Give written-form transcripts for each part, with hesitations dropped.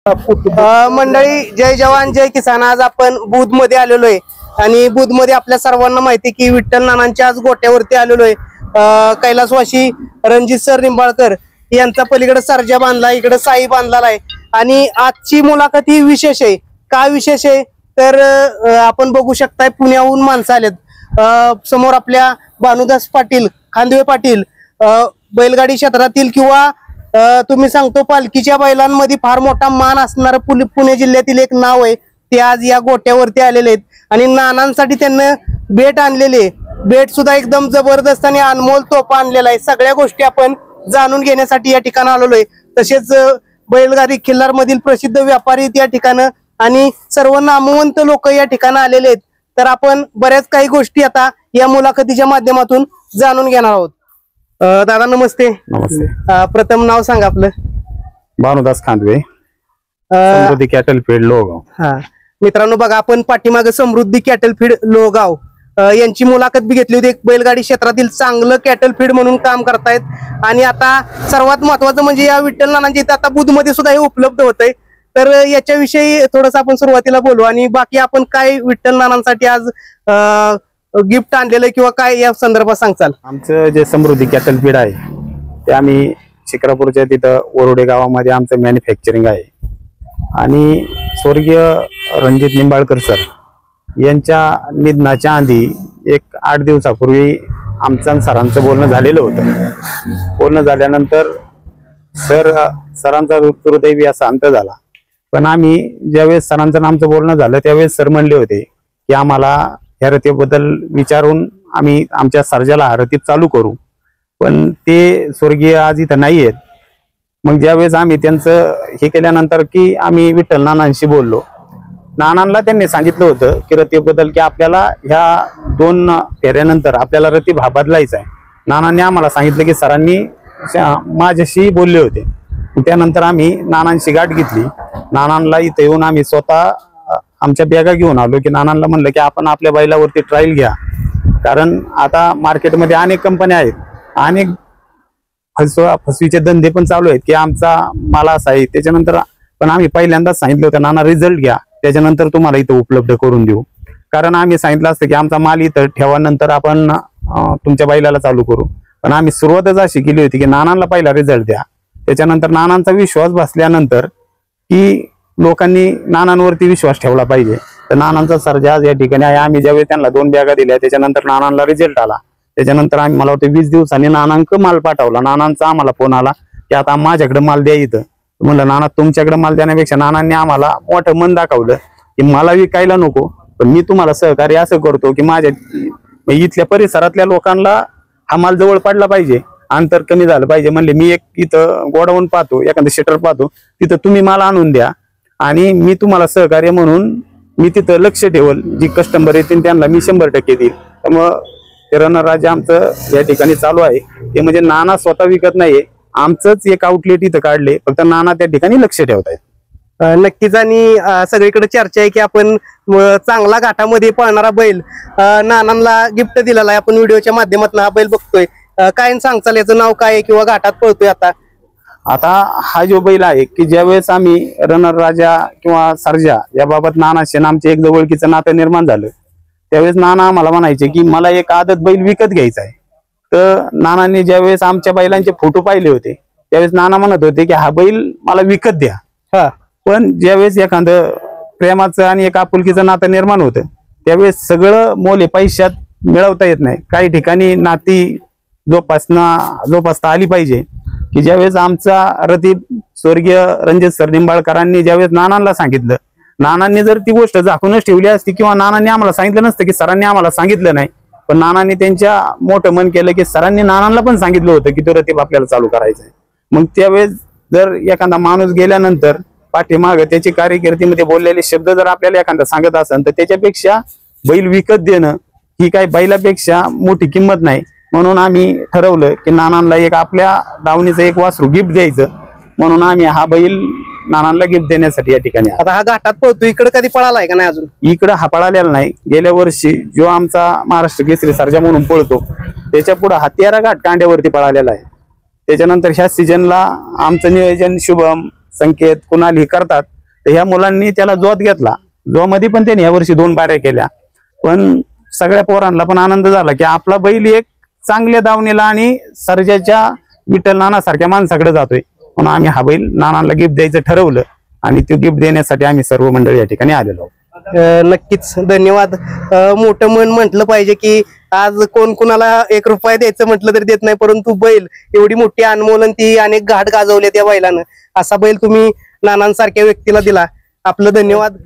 मंडळी, जय जवान जय किसान. आज आपण बुध मध्ये आलेलो आहे आणि बुध मध्ये आपल्या सर्वांना माहिती की विठ्ठल नानांच्या आज गोट्यावरती आलेलो आहे. कैलासवासी रणजित सर निंबाळकर यांचा पलीकडे सर्जा बांधला, इकडे साई बांधलेला आहे. आणि आजची मुलाखत ही विशेष आहे. का विशेष आहे तर आपण बघू शकताय पुण्याहून माणसं आलेत. समोर आपल्या भानुदास पाटील, खांदवे पाटील, बैलगाडी क्षेत्रातील किंवा तुम्ही सांगतो पालखीच्या बैलांमध्ये फार मोठा मान असणारं पुणे जिल्ह्यातील एक नाव आहे. ते आज या गोट्यावरती आलेले आहेत आणि नानांसाठी त्यांना भेट आणलेले. भेट सुद्धा एकदम जबरदस्त आणि अनमोल तोफा आणलेला आहे. सगळ्या गोष्टी आपण जाणून घेण्यासाठी या ठिकाणी आलेलो आहे. तसेच बैलगाडी खिल्लार मधील प्रसिद्ध व्यापारी या ठिकाणी आणि सर्व नामवंत लोक या ठिकाणी आलेले आहेत. तर आपण बऱ्याच काही गोष्टी आता या मुलाखतीच्या माध्यमातून जाणून घेणार आहोत. दादा नमस्ते. नमस्ते. प्रथम नाव सांगा आपलं. भानुदास खांदवे, समृद्धी कॅटल फीड लोहगाव. हा मित्रांनो बघा, आपण पाठीमागे समृद्धी कॅटल फीड लोहगाव यांची मुलाखत बी घेतली होती. एक बैलगाडी क्षेत्रातील चांगलं कॅटल फीड म्हणून काम करतायत आणि आता सर्वात महत्वाचं म्हणजे या विठ्ठल नानांच्या इथे आता बुध मध्ये सुद्धा हे उपलब्ध होत आहे. तर याच्याविषयी थोडस आपण सुरुवातीला बोलू आणि बाकी आपण काय विठ्ठल नानांसाठी आज गिफ्ट आणलेलं किंवा काय या संदर्भात सांगचाल. आमचं जे समृद्धी कॅटल फीड आहे ते आम्ही शिक्रापूरच्या तिथं वरोडे गावामध्ये आमचं मॅन्युफॅक्चरिंग आहे. आणि स्वर्गीय रणजित निंबाळकर सर यांच्या निधनाच्या आधी एक 8 दिवसापूर्वी आमचं सरांचं बोलणं झालेलं होतं. बोलणं झाल्यानंतर सरांचा दुर्दैवी असा अंत झाला. पण आम्ही ज्यावेळेस सरांचं आमचं बोलणं झालं त्यावेळेस सर म्हणले होते की आम्हाला या रतीबद्दल विचारून आम्ही आमच्या सर्जाला रतीब चालू करू. पण ते स्वर्गीय आज इथं नाही आहेत. मग ज्यावेळेस आम्ही त्यांचं हे केल्यानंतर की आम्ही विठ्ठल नानांशी बोललो. नानांना त्यांनी सांगितलं होतं की रतीबद्दल की आपल्याला ह्या 2 फेऱ्यानंतर आपल्याला रतीब हा बदलायचा आहे. नानांनी आम्हाला सांगितलं की सरांनी माझ्याशी बोलले होते. त्यानंतर आम्ही नानांची गाठ घेतली. नानांना इथे येऊन आम्ही स्वतः आमच्या बॅगा घेऊन आलो की नानांना म्हणलं की आपण आपल्या बैलावरती ट्रायल घ्या. कारण आता मार्केटमध्ये अनेक कंपन्या आहेत, अनेक फसवीचे धंदे पण चालू आहेत की आमचा माल असा आहे. त्याच्यानंतर पण आम्ही पहिल्यांदाच सांगितलं होतं नाना रिझल्ट घ्या, त्याच्यानंतर तुम्हाला इथं उपलब्ध करून देऊ. कारण आम्ही सांगितलं असतं की आमचा माल इथं ठेवा, नंतर आपण तुमच्या बैलाला चालू करू. पण आम्ही सुरुवातच अशी केली होती की नानांना पहिला रिझल्ट द्या. त्याच्यानंतर नानांचा विश्वास बसल्यानंतर की लोकांनी नानांवरती विश्वास ठेवला पाहिजे. तर नानांचा सर्जा आज या ठिकाणी आहे. आम्ही ज्यावेळी त्यांना 2 बॅगा दिल्या त्याच्यानंतर नानांना रिझल्ट आला. त्याच्यानंतर आम्ही मला वाटतं 20 दिवसांनी नानांक माल पाठवला. नानांचा आम्हाला फोन आला की आता माझ्याकडे माल द्या इथं. म्हणलं नाना तुमच्याकडे माल देण्यापेक्षा नानांनी आम्हाला मोठं मन दाखवलं की मला विकायला नको, पण मी तुम्हाला सहकार्य असं करतो की माझ्या इथल्या परिसरातल्या लोकांना हा माल जवळ पडला पाहिजे, अंतर कमी झालं पाहिजे. म्हणले मी एक इथं गोडाऊन पाहतो, एखादं शटर पाहतो, तिथं तुम्ही माल आणून द्या आणि मी तुम्हाला सहकार्य म्हणून मी तिथं लक्ष ठेवल. जी कस्टमर येतील त्यांना मी 100% देईल. त्यामुळं ते रणराज आमचं या ठिकाणी चालू आहे. ते म्हणजे नाना स्वतः विकत नाहीये, आमचंच एक आउटलेट इथं काढले, फक्त नाना त्या ठिकाणी लक्ष ठेवतायत. नक्कीच. आणि सगळीकडे चर्चा आहे की आपण चांगला घाटामध्ये पळणारा बैल नानांना गिफ्ट दिलेला आहे. आपण व्हिडिओच्या माध्यमातून हा बैल बघतोय. काय सांगचाल याचं नाव काय आहे किंवा घाटात पळतोय आता हा जो बैल आहे की ज्यावेळेस आम्ही रणराजा किंवा सर्जा याबाबत नानाशी आमचे एक जवळकीचं नातं निर्माण झालं त्यावेळेस नाना आम्हाला म्हणायचे की मला एक आदत बैल विकत घ्यायचा आहे. तर नानांनी ज्यावेळेस आमच्या बैलांचे फोटो पाहिले होते त्यावेळेस नाना म्हणत होते की हा बैल मला विकत द्या. पण ज्यावेळेस एखादं प्रेमाचं आणि एक आपुलकीचं नातं निर्माण होतं त्यावेळेस सगळं मोल पैशात मिळवता येत नाही. काही ठिकाणी नाती जोपासता आली पाहिजे. की ज्यावेळेस आमचा रतीब स्वर्गीय रणजित सर निंबाळकरांनी ज्यावेळेस नानांना सांगितलं, नानांनी जर ती गोष्ट झाकूनच ठेवली असती किंवा नानांनी आम्हाला सांगितलं नसतं की सरांनी आम्हाला सांगितलं नाही, पण नानांनी त्यांच्या मोठं मन केलं की सरांनी नानांना पण सांगितलं होतं की तो रतीब आपल्याला चालू करायचा आहे. मग त्यावेळेस जर एखादा माणूस गेल्यानंतर पाठीमाग त्याची कारकिर्दीमध्ये बोललेले शब्द जर आपल्याला एखादा सांगत असेल तर त्याच्यापेक्षा बैल विकत देणं ही काही बैलापेक्षा मोठी किंमत नाही. म्हणून आम्ही ठरवलं की नानांना एक आपल्या दावणीचं एक वासरू गिफ्ट द्यायचं. म्हणून आम्ही हा बैल नानांना गिफ्ट देण्यासाठी या ठिकाणी. आता हा घाटात पळतो, इकडे कधी पळालाय का नाही अजून? इकडे हा पळालेला नाही. गेल्या वर्षी जो आमचा महाराष्ट्र केसरी सर्जा म्हणून पळतो त्याच्या पुढे हा 13 घाट कांड्यावरती पळालेला आहे. त्याच्यानंतर ह्या सीजनला आमचं नियोजन शुभम, संकेत, कुणाल हे करतात तर ह्या मुलांनी त्याला जोत घेतला. जोमध्ये पण त्यांनी यावर्षी 2 पाऱ्या केल्या. पण सगळ्या पोरांना पण आनंद झाला की आपला बैल एक चांगल्या दावणीला आणि सर्जाच्या विठ्ठल नाना सारख्या माणसाकडे जातोय. म्हणून आम्ही हा बैल नानांना गिफ्ट द्यायचं ठरवलं आणि तो गिफ्ट देण्यासाठी आम्ही सर्व मंडळी या ठिकाणी आलेलो आहोत. नक्कीच धन्यवाद. मोठं मन म्हटलं पाहिजे की आज कोण कुणाला 1 रुपया द्यायचं म्हटलं तरी देत नाही, परंतु बैल एवढी मोठी अनमोल आणि ती अनेक घाट गाजवले त्या बैलानं. असा बैल तुम्ही नानांसारख्या व्यक्तीला दिला, आपलं धन्यवाद.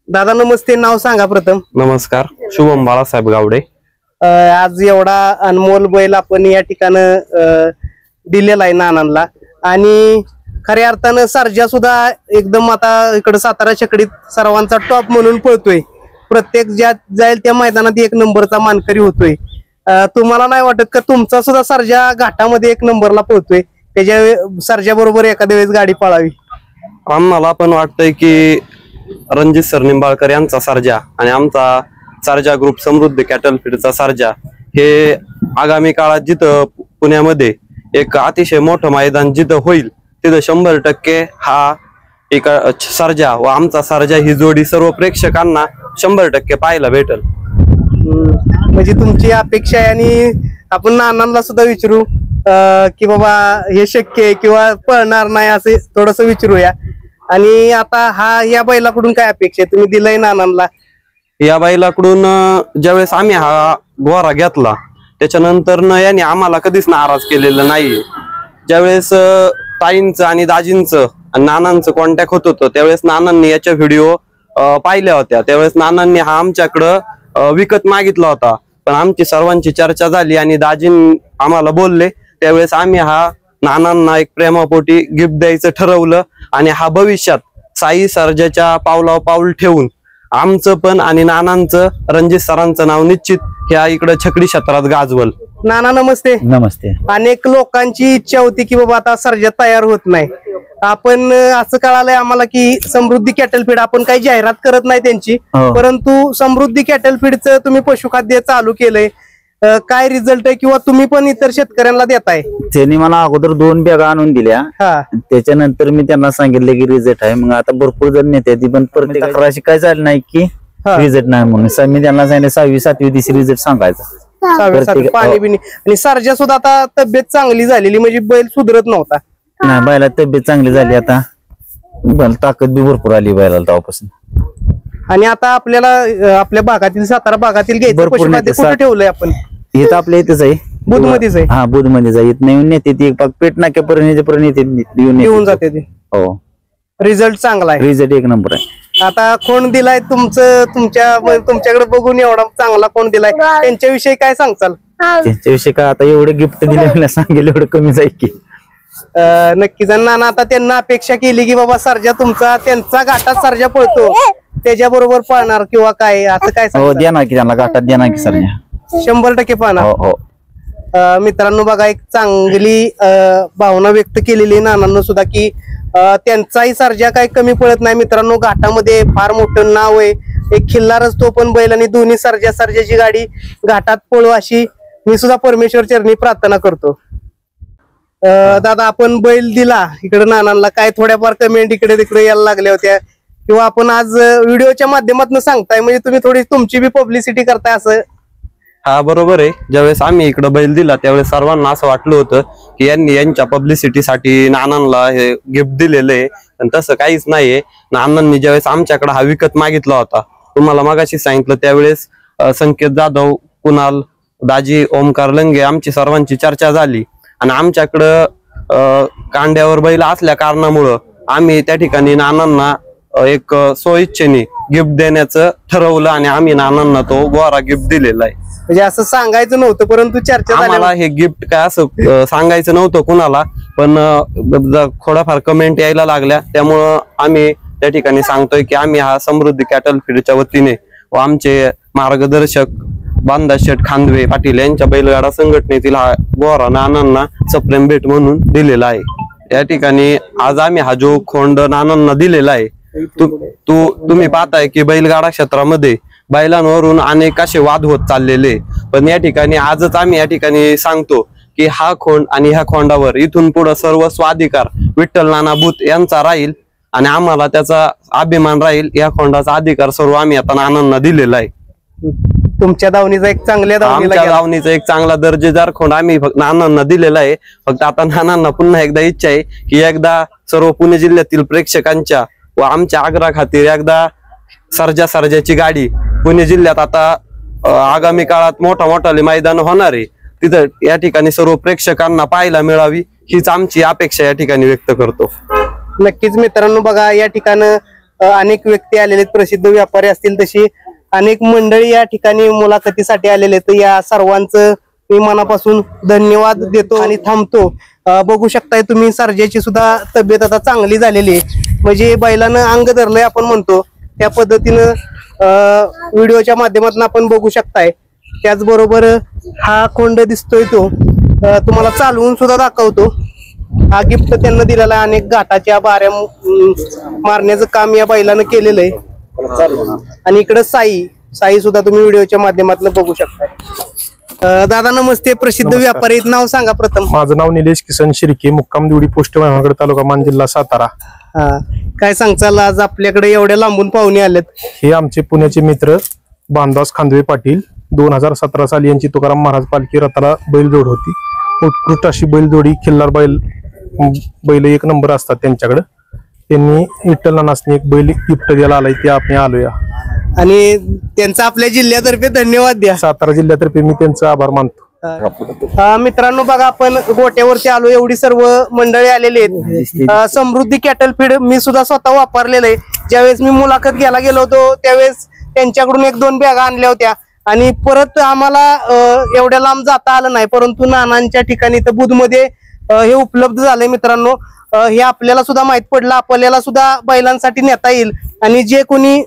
दादा नमस्ते, नाव सांगा प्रथम. नमस्कार, शुभम बाळासाहेब गावडे. आज एवढा अनमोल बैल आपण या ठिकाणं दिलेला आहे नानांना आणि खऱ्या अर्थानं सर्जा सुद्धा एकदम आता इकडे सातारा छकडीत सर्वांचा टॉप म्हणून पळतोय. प्रत्येक ज्या जाईल त्या मैदानात 1 नंबरचा मानकरी होतोय. तुम्हाला नाही वाटत का तुमचा सुद्धा सर्जा घाटामध्ये 1 नंबरला पळतोय, त्याच्या सर्जा बरोबर एखाद्या वेळेस गाडी पळावी? आम्हाला पण वाटतंय की रणजित सर निंबाळकर यांचा सर्जा आणि आमचा सर्जा ग्रुप समृद्धी कॅटल फीडचा सर्जा हे आगामी काळात जिथं पुण्यामध्ये एक अतिशय मोठं मैदान जिथं होईल तिथं 100% हा एक सर्जा व आमचा सर्जा ही जोडी सर्व प्रेक्षकांना 100% पाहायला भेटेल. म्हणजे तुमची अपेक्षा आहे आणि आपण नानांना सुद्धा विचारू की बाबा हे शक्य आहे किंवा पळणार नाही असं थोडस विचारूया. आणि आता या बैलाकडून काय अपेक्षा आहे, तुम्ही दिलंय नानांना? या बैलाकडून ज्यावेळेस आम्ही हा गोरा घेतला त्याच्यानंतर याने आम्हाला कधीच नाराज केलेलं नाही. ज्यावेळेस ताईंचं आणि दाजींचं आणि नानांचं कॉन्टॅक्ट होत होतं त्यावेळेस नानांनी याच्या व्हिडिओ पाहिल्या होत्या. त्यावेळेस नानांनी हा आमच्याकडं विकत मागितला होता, पण आमची सर्वांची चर्चा झाली आणि दाजीं आम्हाला बोलले. त्यावेळेस आम्ही हा नानांना एक प्रेमापोटी गिफ्ट द्यायचं ठरवलं आणि हा भविष्यात साई सर्जाच्या पावलावर पाऊल ठेवून आमचं पण आणि नानांचं रणजित सरांचं नाव निश्चित ह्या इकडे छकडी क्षेत्रात गाजवल. नाना नमस्ते. नमस्ते. अनेक लोकांची इच्छा होती की बाबा आता सर्जा तयार होत नाही, आपण असं कळालंय आम्हाला की समृद्धी कॅटल फीड, आपण काही जाहिरात करत नाही त्यांची, परंतु समृद्धी कॅटल फीडचं तुम्ही पशुखाद्य चालू केलंय, काय रिझल्ट आहे किंवा तुम्ही पण इतर शेतकऱ्यांना देताय? त्यांनी मला अगोदर 2 बॅगा आणून दिल्या, त्याच्यानंतर मी त्यांना सांगितलं की रिझल्ट आहे. मग आता भरपूर जण नेते ती, पण प्रत्येक अशी काय झालं नाही की रिझल्ट नाही म्हणून मी त्यांना सांगितलं 6वी 7वी दिवशी रिझल्ट सांगायचा. पाणी बिणी आणि सर्जा सुद्धा आता तब्येत चांगली झालेली, म्हणजे बैल सुधरत नव्हता. नाही, बैला तब्येत चांगली झाली आता, ताकद बी भरपूर आली बैलाला तेव्हापासून. आणि आता आपल्याला आपल्या भागातील सातारा भागातील घ्यायचं पशुखाद्य कुठे ठेवलंय आपण? हे तर आपल्या इथेच आहे, बुधमध्येच आहे. हा, बुधमध्येच आहे. नवीन नेते ती पेट नाक्यापर्यंत येऊन जाते ते. हो, रिझल्ट चांगला आहे, रिझल्ट 1 नंबर आहे. आता कोण दिलाय तुमच्याकडे बघून एवढा चांगला कोण दिलाय, त्यांच्याविषयी काय सांगचाल? त्यांच्याविषयी काय आता एवढे गिफ्ट दिले मला सांगेल एवढं कमी जाईल की. नक्कीच. नाना आता त्यांना अपेक्षा केली की बाबा सर्जा तुमचा त्यांचा घाटात सर्जा पळतो त्याच्या बरोबर पाळणार किंवा काय, असं काय हो, द्या ना की त्यांना घाटात द्या ना की सर्जा 100% पाळणार. हो. मित्रांनो बघा, एक चांगली भावना व्यक्त केलेली नानांना सुद्धा की त्यांचाही सर्जा काही कमी पडत नाही. मित्रांनो, घाटामध्ये फार मोठं नाव आहे, एक खिल्लारच तो पण बैल, आणि दोन्ही सर्जाची गाडी घाटात पळू अशी मी सुद्धा परमेश्वर चरणी प्रार्थना करतो. दादा, आपण बैल दिला इकडे नानांना, काय थोड्याफार कमेंट इकडे तिकडे यायला लागल्या होत्या किंवा आपण आज व्हिडिओच्या माध्यमातून सांगताय, म्हणजे तुम्ही थोडी तुमची बी पब्लिसिटी करताय असं? हा, बरोबर आहे. ज्यावेळेस आम्ही इकडे बैल दिला त्यावेळेस सर्वांना असं वाटलं होतं की यांनी यांच्या पब्लिसिटीसाठी नानांना हे गिफ्ट दिलेलं आहे, पण तसं काहीच नाहीये. नानांनी ज्यावेळेस आमच्याकडे हा विकत मागितला होता, तुम्हाला मगाशी सांगितलं, त्यावेळेस संकेत जाधव, कुणाल, दाजी, ओमकार लंगे आमची सर्वांची चर्चा झाली आणि आमच्याकडं कांड्यावर बैल असल्या कारणामुळं आम्ही त्या ठिकाणी नानांना एक स्वइच्छेने गिफ्ट देण्याचं ठरवलं आणि आम्ही नानांना तो गोरा गिफ्ट दिलेला आहे. म्हणजे असं सांगायचं नव्हतं, परंतु चर्चा आम्हाला हे गिफ्ट काय असं सांगायचं नव्हतं कुणाला, पण थोडाफार कमेंट यायला लागल्या त्यामुळं आम्ही त्या ठिकाणी सांगतोय की आम्ही हा समृद्धी कॅटल फीडच्या वतीने व आमचे मार्गदर्शक बांधा शेठ खांदवे पाटील यांच्या बैलगाडा संघटनेतील हा गोरा नानांना सप्रेम भेट म्हणून दिलेला आहे. या ठिकाणी आज आम्ही हा जो खोंड नानांना दिलेला आहे, तुम्ही पाहताय की बैलगाडा क्षेत्रामध्ये बैलांवरून अनेक असे वाद होत चाललेले, पण या ठिकाणी आजच आम्ही या ठिकाणी सांगतो की हा खोंड आणि ह्या खोंडावर इथून पुढे सर्व स्वाधिकार विठ्ठल नाना बुत यांचा राहील आणि आम्हाला त्याचा अभिमान राहील. या खोंडाचा अधिकार सर्व आम्ही आता नानांना दिलेला आहे. तुमच्या दावणीचा एक चांगल्या दावणीला आमच्या गेला. दावणीचा एक चांगला दर्जेदार खोंड आम्ही फक्त नानांना दिलेला आहे. फक्त आता नानांना पुन्हा एकदा इच्छा आहे की एकदा सर्व पुणे जिल्ह्यातील प्रेक्षकांच्या व आमच्या आग्रा खातीर एकदा सर्जाची गाडी पुणे जिल्ह्यात आता आगामी काळात मोठाले मैदान होणार आहे. तिथं या ठिकाणी सर्व प्रेक्षकांना पाहायला मिळावी हीच आमची अपेक्षा या ठिकाणी व्यक्त करतो. नक्कीच मित्रांनो, बघा या ठिकाणी अनेक व्यक्ती आलेले आहेत, प्रसिद्ध व्यापारी असतील तशी अनेक मंडळी या ठिकाणी मुलाखतीसाठी आलेले. तर या सर्वांचं मी मनापासून धन्यवाद देतो आणि थांबतो. बघू शकताय तुम्ही सर्जाची सुद्धा तब्येत आता चांगली झालेली आहे. म्हणजे बैलानं अंग धरलंय आपण म्हणतो त्या पद्धतीनं व्हिडिओच्या माध्यमातून आपण बघू शकताय. त्याचबरोबर हा खोंड दिसतोय तो तुम्हाला चालवून सुद्धा दाखवतो. हा गिफ्ट त्यांना दिलेला आहे. अनेक घाटाच्या बाऱ्या मारण्याचं काम या बैलानं केलेलं आहे. आणि इकडे साई सुद्धा तुम्ही व्हिडिओच्या माध्यमातून बघू शकताय. दादा नमस्ते, प्रसिद्ध व्यापारी, नाव सांगा प्रथम. माझं नाव निलेश किसन शिर्के, मुक्काम देवडी, पोस्ट मेहमानगड, तालुका मान, जिल्हा सातारा. काय सांगचाल, आज आपल्याकडे एवढ्या लांबून पाहुणे आलेत? हे आमचे पुण्याचे मित्र बांधास खांदवे पाटील. 2017 साली यांची तुकाराम महाराज पालखी रथाला बैलजोड होती. उत्कृष्ट अशी बैलजोडी, खिल्लार बैल 1 नंबर असतात त्यांच्याकडे. त्यांनी विठ्ठल नानासनी एक बैल गिफ्ट द्यायला आलाय, ते आपण आलोया. आणि त्यांचा आपल्या जिल्ह्यातर्फे धन्यवाद द्या. सातारा जिल्ह्यातर्फे मी त्यांचा आभार मानतो. मित्रांनो बघा, आपण गोट्यावरती आलो, एवढी सर्व मंडळी आलेली आहेत. समृद्धी कॅटल फीड मी सुद्धा स्वतः वापरलेलं आहे. ज्यावेळेस मी मुलाखत घ्यायला गेलो होतो त्यावेळेस त्यांच्याकडून 1-2 बॅगा आणल्या होत्या आणि परत आम्हाला एवढ्या लांब जाता आलं नाही. परंतु नानांच्या ठिकाणी तर बुधमध्ये हे उपलब्ध झालंय. मित्रांनो, हे आपल्याला सुद्धा माहित पडलं, आपल्याला सुद्धा बैलांसाठी नेता येईल. आणि जे कोणी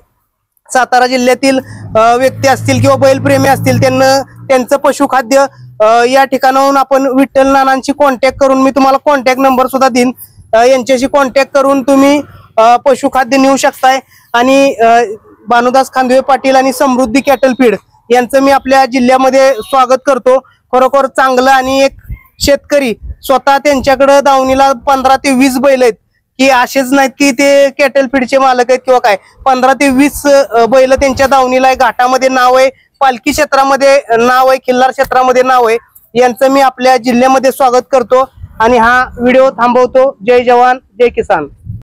सातारा जिल्ह्यातील व्यक्ती असतील किंवा बैलप्रेमी असतील त्यांचं पशुखाद्य या ठिकाणाहून आपण विठ्ठल नानांची कॉन्टॅक्ट करून, मी तुम्हाला कॉन्टॅक्ट नंबर सुद्धा देईन, यांच्याशी कॉन्टॅक्ट करून तुम्ही पशुखाद्य नेऊ शकताय. आणि भानुदास खांदवे पाटील आणि समृद्धी कॅटल फीड यांचं मी आपल्या जिल्ह्यामध्ये स्वागत करतो. खरोखर चांगलं. आणि एक शेतकरी स्वतः त्यांच्याकडे दावणीला 15 ते 20 बैल आहेत, की असेच नाहीत की ते कॅटल फीडचे मालक आहेत किंवा काय. 15 ते 20 बैल त्यांच्या दावणीला आहे. घाटामध्ये नाव आहे, पालखी क्षेत्रामध्ये नाव आहे, खिल्लार क्षेत्रामध्ये नाव आहे. यांचं मी आपल्या जिल्ह्यामध्ये स्वागत करतो आणि हा व्हिडिओ थांबवतो. जय जवान, जय किसान.